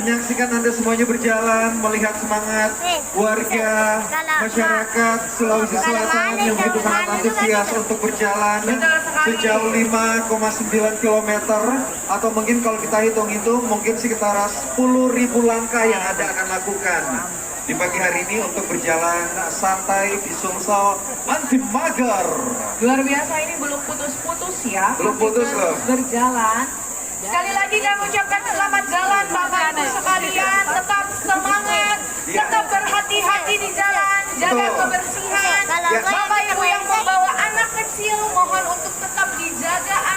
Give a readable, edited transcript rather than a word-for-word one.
menyaksikan Anda semuanya berjalan, melihat semangat warga, masyarakat Sulawesi Selatan yang begitu sangat antusias untuk berjalan sejauh 5,9 km, atau mungkin kalau kita hitung-hitung mungkin sekitar 10.000 langkah yang Anda akan lakukan di pagi hari ini untuk berjalan santai di Sumsel Anti Mager. Luar biasa, ini belum putus-putus ya. Belum putus loh. Berjalan. Sekali lagi kami ucapkan selamat jalan Bapak Ibu sekalian. Tetap semangat, tetap berhati-hati di jalan, jaga Betul. kebersihan. Ya. Bapak Ibu yang membawa anak kecil mohon untuk tetap dijaga